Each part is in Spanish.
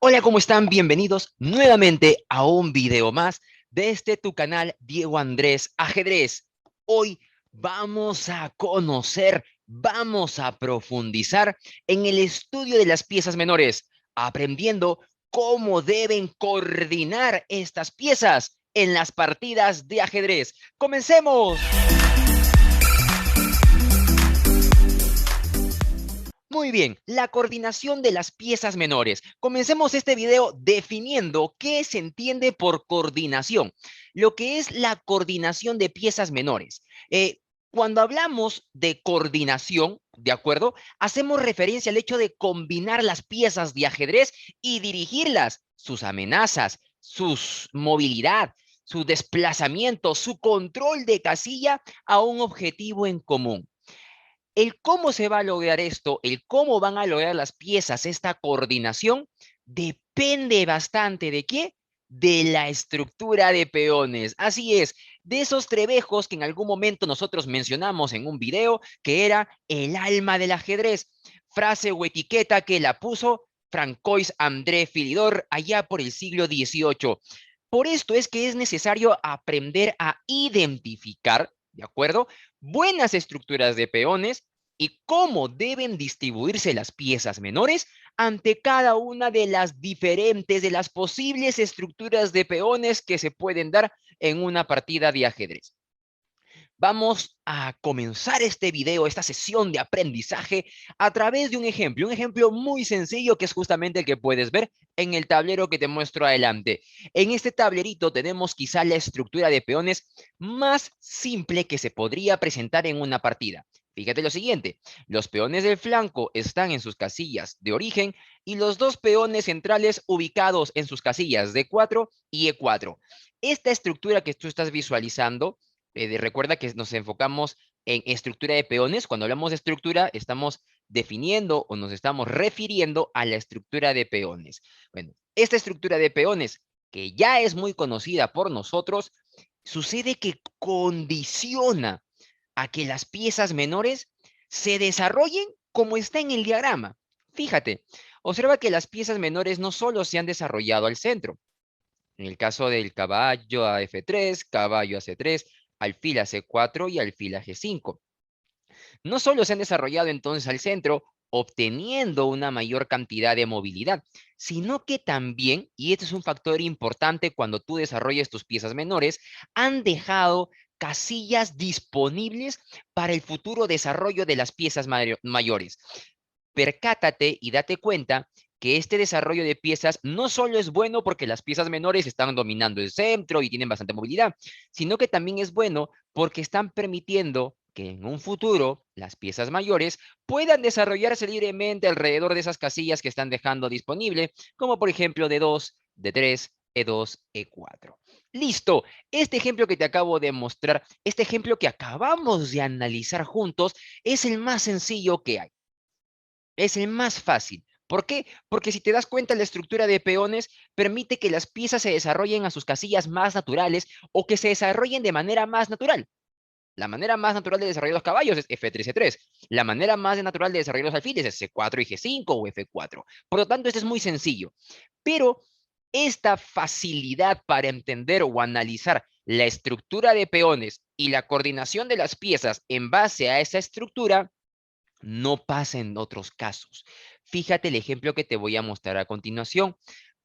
Hola, ¿cómo están? Bienvenidos nuevamente a un video más de tu canal Diego Andrés Ajedrez. Hoy vamos a conocer, vamos a profundizar en el estudio de las piezas menores, aprendiendo cómo deben coordinar estas piezas en las partidas de ajedrez. ¡Comencemos! Muy bien, la coordinación de las piezas menores. Comencemos este video definiendo qué se entiende por coordinación, lo que es la coordinación de piezas menores. Cuando hablamos de coordinación, ¿de acuerdo? Hacemos referencia al hecho de combinar las piezas de ajedrez y dirigirlas, sus amenazas, su movilidad, su desplazamiento, su control de casilla a un objetivo en común. El cómo se va a lograr esto, el cómo van a lograr las piezas esta coordinación, depende bastante de qué, de la estructura de peones. Así es, de esos trebejos que en algún momento nosotros mencionamos en un video, que era el alma del ajedrez. Frase o etiqueta que la puso Francois André Philidor allá por el siglo XVIII. Por esto es que es necesario aprender a identificar, ¿de acuerdo?, buenas estructuras de peones y cómo deben distribuirse las piezas menores ante cada una de las diferentes, de las posibles estructuras de peones que se pueden dar en una partida de ajedrez. Vamos a comenzar este video, esta sesión de aprendizaje a través de un ejemplo muy sencillo que es justamente el que puedes ver en el tablero que te muestro adelante. En este tablerito tenemos quizá la estructura de peones más simple que se podría presentar en una partida. Fíjate lo siguiente, los peones del flanco están en sus casillas de origen y los dos peones centrales ubicados en sus casillas D4 y E4. Esta estructura que tú estás visualizando, recuerda que nos enfocamos en estructura de peones. Cuando hablamos de estructura, estamos definiendo o nos estamos refiriendo a la estructura de peones. Bueno, esta estructura de peones, que ya es muy conocida por nosotros, sucede que condiciona a que las piezas menores se desarrollen como está en el diagrama. Fíjate, observa que las piezas menores no solo se han desarrollado al centro. En el caso del caballo a F3, caballo a C3, alfil a C4 y alfil a G5. No solo se han desarrollado entonces al centro, obteniendo una mayor cantidad de movilidad, sino que también, y este es un factor importante cuando tú desarrollas tus piezas menores, han dejado casillas disponibles para el futuro desarrollo de las piezas mayores. Percátate y date cuenta que este desarrollo de piezas no solo es bueno porque las piezas menores están dominando el centro y tienen bastante movilidad, sino que también es bueno porque están permitiendo que en un futuro las piezas mayores puedan desarrollarse libremente alrededor de esas casillas que están dejando disponible, como por ejemplo D2, D3, E2, E4. Listo, este ejemplo que te acabo de mostrar, este ejemplo que acabamos de analizar juntos, es el más sencillo que hay. Es el más fácil. ¿Por qué? Porque si te das cuenta, la estructura de peones permite que las piezas se desarrollen a sus casillas más naturales o que se desarrollen de manera más natural. La manera más natural de desarrollar los caballos es F3, C3. La manera más natural de desarrollar los alfiles es C4 y G5 o F4. Por lo tanto, esto es muy sencillo. Pero esta facilidad para entender o analizar la estructura de peones y la coordinación de las piezas en base a esa estructura no pasa en otros casos. Fíjate el ejemplo que te voy a mostrar a continuación.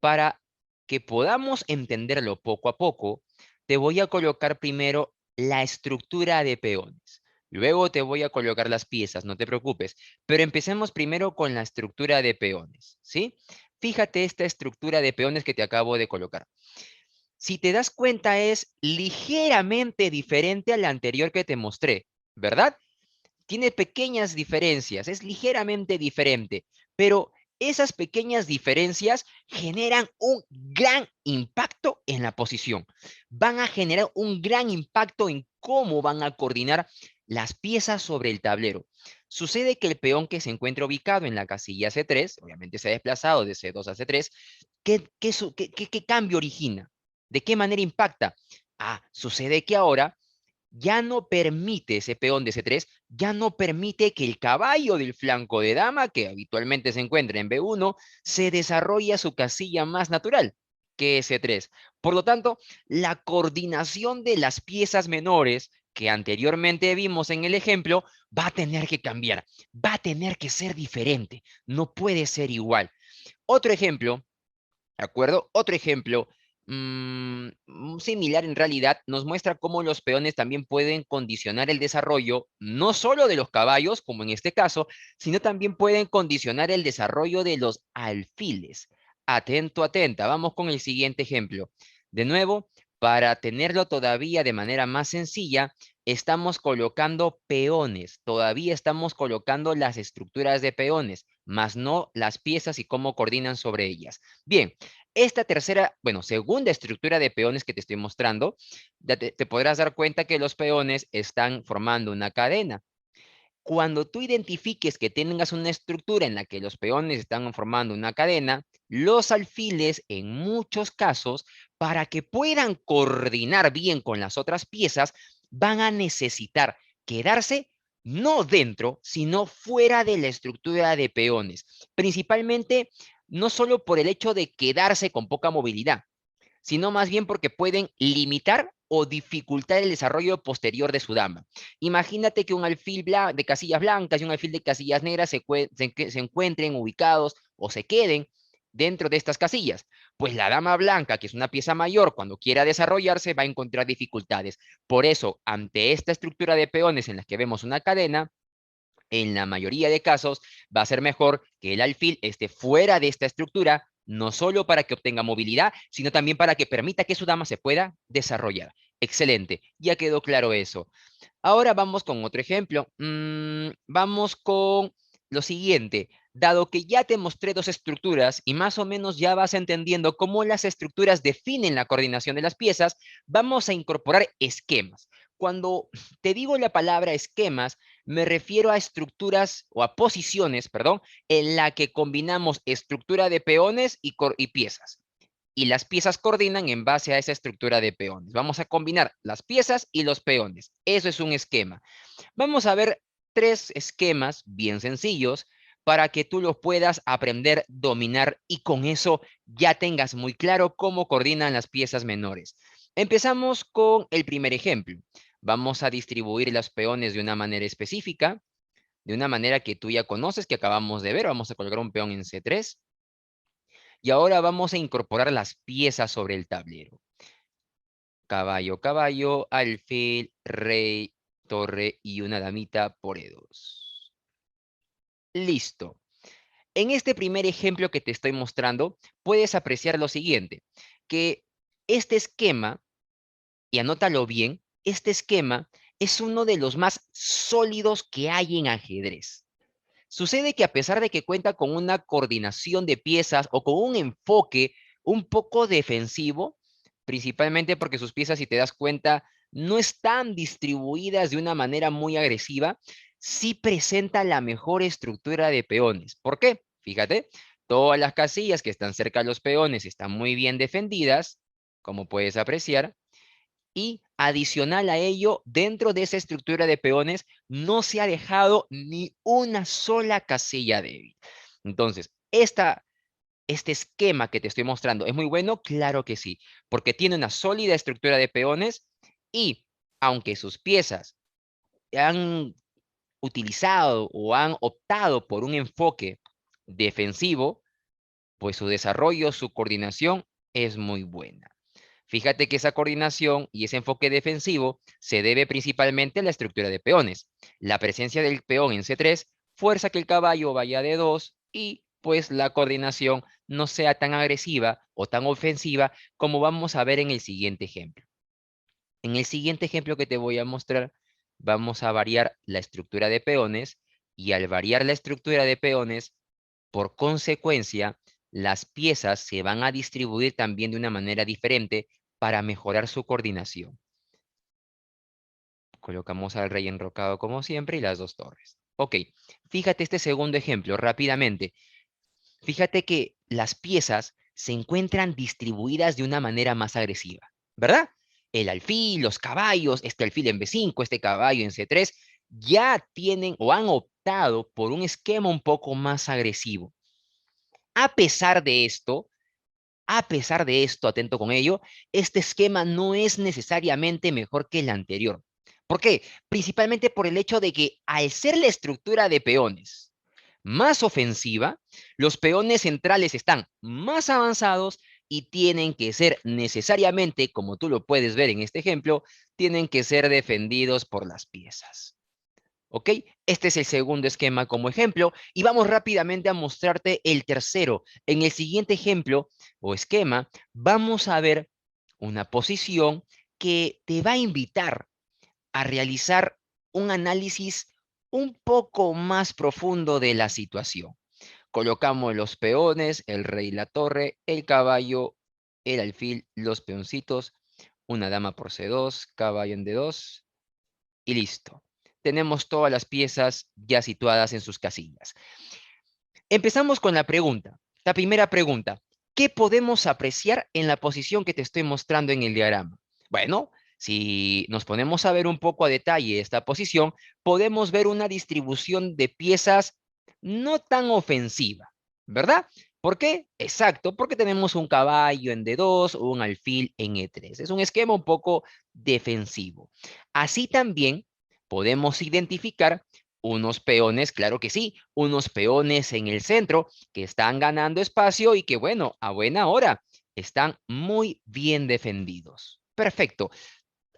Para que podamos entenderlo poco a poco, te voy a colocar primero la estructura de peones. Luego te voy a colocar las piezas, no te preocupes. Pero empecemos primero con la estructura de peones, ¿sí? Fíjate esta estructura de peones que te acabo de colocar. Si te das cuenta, es ligeramente diferente a la anterior que te mostré, ¿verdad? Tiene pequeñas diferencias, es ligeramente diferente, pero esas pequeñas diferencias generan un gran impacto en la posición. Van a generar un gran impacto en cómo van a coordinar las piezas sobre el tablero. Sucede que el peón que se encuentra ubicado en la casilla C3, obviamente se ha desplazado de C2 a C3, ¿qué cambio origina? ¿De qué manera impacta? Sucede que ahora ya no permite, ese peón de C3, ya no permite que el caballo del flanco de dama, que habitualmente se encuentra en B1, se desarrolle a su casilla más natural, que es C3. Por lo tanto, la coordinación de las piezas menores que anteriormente vimos en el ejemplo, va a tener que cambiar, va a tener que ser diferente, no puede ser igual. Otro ejemplo, ¿de acuerdo? Otro ejemplo similar en realidad nos muestra cómo los peones también pueden condicionar el desarrollo, no solo de los caballos, como en este caso, sino también pueden condicionar el desarrollo de los alfiles. Atento, atenta. Vamos con el siguiente ejemplo. De nuevo, para tenerlo todavía de manera más sencilla, estamos colocando peones. Todavía estamos colocando las estructuras de peones, más no las piezas y cómo coordinan sobre ellas. Bien, esta tercera, bueno, segunda estructura de peones que te estoy mostrando, ya te podrás dar cuenta que los peones están formando una cadena. Cuando tú identifiques que tengas una estructura en la que los peones están formando una cadena, los alfiles, en muchos casos, para que puedan coordinar bien con las otras piezas, van a necesitar quedarse no dentro, sino fuera de la estructura de peones. Principalmente, no solo por el hecho de quedarse con poca movilidad, sino más bien porque pueden limitar o dificultar el desarrollo posterior de su dama. Imagínate que un alfil de casillas blancas y un alfil de casillas negras se encuentren ubicados o se queden dentro de estas casillas. Pues la dama blanca, que es una pieza mayor, cuando quiera desarrollarse, va a encontrar dificultades. Por eso, ante esta estructura de peones en las que vemos una cadena, en la mayoría de casos va a ser mejor que el alfil esté fuera de esta estructura, no solo para que obtenga movilidad, sino también para que permita que su dama se pueda desarrollar. Excelente, ya quedó claro eso. Ahora vamos con otro ejemplo. Vamos con lo siguiente. Dado que ya te mostré dos estructuras y más o menos ya vas entendiendo cómo las estructuras definen la coordinación de las piezas, vamos a incorporar esquemas. Cuando te digo la palabra esquemas, me refiero a estructuras o a posiciones, perdón, en la que combinamos estructura de peones y piezas. Y las piezas coordinan en base a esa estructura de peones. Vamos a combinar las piezas y los peones. Eso es un esquema. Vamos a ver tres esquemas bien sencillos para que tú los puedas aprender, dominar y con eso ya tengas muy claro cómo coordinan las piezas menores. Empezamos con el primer ejemplo. Vamos a distribuir los peones de una manera específica, de una manera que tú ya conoces, que acabamos de ver. Vamos a colocar un peón en C3. Y ahora vamos a incorporar las piezas sobre el tablero. Caballo, caballo, alfil, rey, torre y una damita por E2. Listo. En este primer ejemplo que te estoy mostrando, puedes apreciar lo siguiente, que este esquema, y anótalo bien, este esquema es uno de los más sólidos que hay en ajedrez. Sucede que a pesar de que cuenta con una coordinación de piezas o con un enfoque un poco defensivo, principalmente porque sus piezas, si te das cuenta, no están distribuidas de una manera muy agresiva, sí presenta la mejor estructura de peones. ¿Por qué? Fíjate, todas las casillas que están cerca de los peones están muy bien defendidas, como puedes apreciar, y adicional a ello, dentro de esa estructura de peones no se ha dejado ni una sola casilla débil. Entonces, este esquema que te estoy mostrando, ¿es muy bueno? Claro que sí, porque tiene una sólida estructura de peones y aunque sus piezas han utilizado o han optado por un enfoque defensivo, pues su desarrollo, su coordinación es muy buena. Fíjate que esa coordinación y ese enfoque defensivo se debe principalmente a la estructura de peones. La presencia del peón en C3 fuerza que el caballo vaya de 2 y pues la coordinación no sea tan agresiva o tan ofensiva como vamos a ver en el siguiente ejemplo. En el siguiente ejemplo que te voy a mostrar, vamos a variar la estructura de peones y al variar la estructura de peones, por consecuencia, las piezas se van a distribuir también de una manera diferente para mejorar su coordinación. Colocamos al rey enrocado como siempre y las dos torres. Ok, fíjate este segundo ejemplo rápidamente. Fíjate que las piezas se encuentran distribuidas de una manera más agresiva, ¿verdad? el alfil, los caballos, este alfil en B5, este caballo en C3, ya tienen o han optado por un esquema un poco más agresivo. A pesar de esto, atento con ello, este esquema no es necesariamente mejor que el anterior. ¿Por qué? Principalmente por el hecho de que al ser la estructura de peones más ofensiva, los peones centrales están más avanzados y tienen que ser necesariamente, como tú lo puedes ver en este ejemplo, tienen que ser defendidos por las piezas. ¿Ok? Este es el segundo esquema como ejemplo y vamos rápidamente a mostrarte el tercero. En el siguiente ejemplo o esquema vamos a ver una posición que te va a invitar a realizar un análisis un poco más profundo de la situación. Colocamos los peones, el rey, la torre, el caballo, el alfil, los peoncitos, una dama por C2, caballo en D2 y listo. Tenemos todas las piezas ya situadas en sus casillas. Empezamos con la pregunta. La primera pregunta. ¿Qué podemos apreciar en la posición que te estoy mostrando en el diagrama? Bueno, si nos ponemos a ver un poco a detalle esta posición, podemos ver una distribución de piezas no tan ofensiva, ¿verdad? ¿Por qué? Exacto, porque tenemos un caballo en D2 o un alfil en E3. Es un esquema un poco defensivo. Así también podemos identificar unos peones, claro que sí, unos peones en el centro que están ganando espacio y que, bueno, a buena hora, están muy bien defendidos. Perfecto.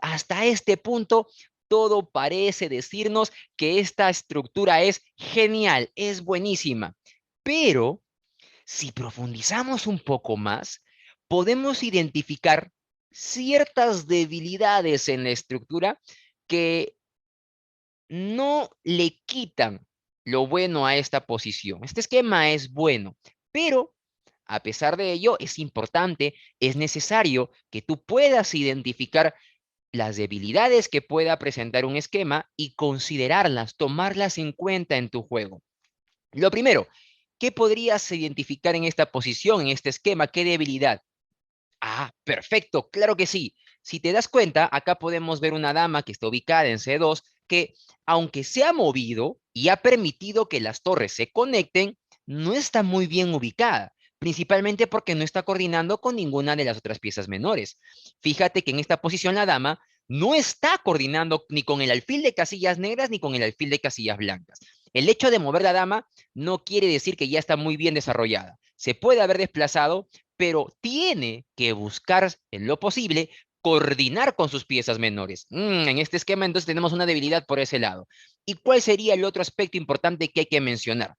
Hasta este punto, todo parece decirnos que esta estructura es genial, es buenísima. Pero si profundizamos un poco más, podemos identificar ciertas debilidades en la estructura que no le quitan lo bueno a esta posición. Este esquema es bueno, pero a pesar de ello es importante, es necesario que tú puedas identificar las debilidades que pueda presentar un esquema y considerarlas, tomarlas en cuenta en tu juego. Lo primero, ¿qué podrías identificar en esta posición, en este esquema? ¿Qué debilidad? Ah, perfecto, claro que sí. Si te das cuenta, acá podemos ver una dama que está ubicada en C2, que aunque se ha movido y ha permitido que las torres se conecten, no está muy bien ubicada, principalmente porque no está coordinando con ninguna de las otras piezas menores. Fíjate que en esta posición la dama no está coordinando ni con el alfil de casillas negras ni con el alfil de casillas blancas. El hecho de mover la dama no quiere decir que ya está muy bien desarrollada. Se puede haber desplazado, pero tiene que buscar en lo posible coordinar con sus piezas menores. En este esquema entonces tenemos una debilidad por ese lado. ¿Y cuál sería el otro aspecto importante que hay que mencionar?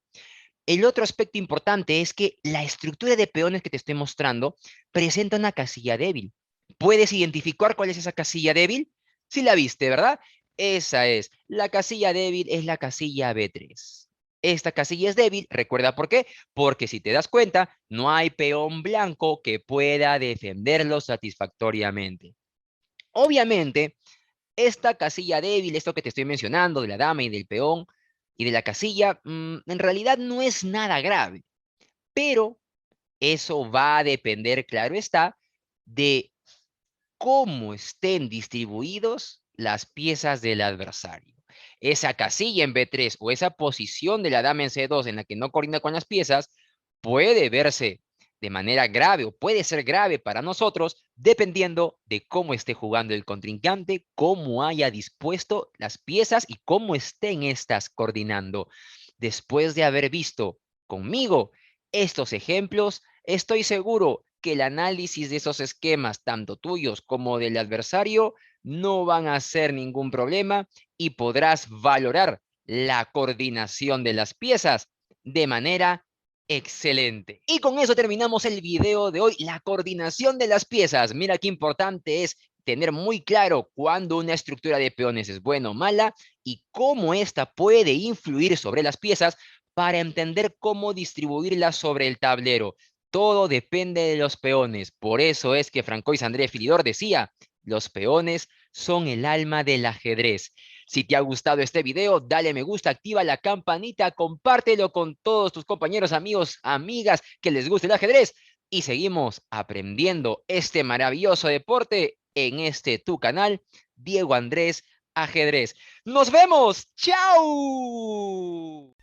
El otro aspecto importante es que la estructura de peones que te estoy mostrando presenta una casilla débil. ¿Puedes identificar cuál es esa casilla débil? Sí la viste, ¿verdad? Esa es. La casilla débil es la casilla B3. Esta casilla es débil, ¿recuerda por qué? Porque si te das cuenta, no hay peón blanco que pueda defenderlo satisfactoriamente. Obviamente, esta casilla débil, esto que te estoy mencionando de la dama y del peón y de la casilla, en realidad no es nada grave, pero eso va a depender, claro está, de cómo estén distribuidos las piezas del adversario. Esa casilla en B3 o esa posición de la dama en C2 en la que no coordina con las piezas puede verse de manera grave o puede ser grave para nosotros dependiendo de cómo esté jugando el contrincante, cómo haya dispuesto las piezas y cómo estén estas coordinando. Después de haber visto conmigo estos ejemplos, estoy seguro que el análisis de esos esquemas, tanto tuyos como del adversario, no van a ser ningún problema y podrás valorar la coordinación de las piezas de manera excelente. Y con eso terminamos el video de hoy, la coordinación de las piezas. Mira qué importante es tener muy claro cuándo una estructura de peones es buena o mala y cómo ésta puede influir sobre las piezas para entender cómo distribuirlas sobre el tablero. Todo depende de los peones. Por eso es que Francois André Filidor decía, los peones son el alma del ajedrez. Si te ha gustado este video, dale me gusta, activa la campanita, compártelo con todos tus compañeros, amigos, amigas que les guste el ajedrez y seguimos aprendiendo este maravilloso deporte en este tu canal, Diego Andrés Ajedrez. ¡Nos vemos! ¡Chao!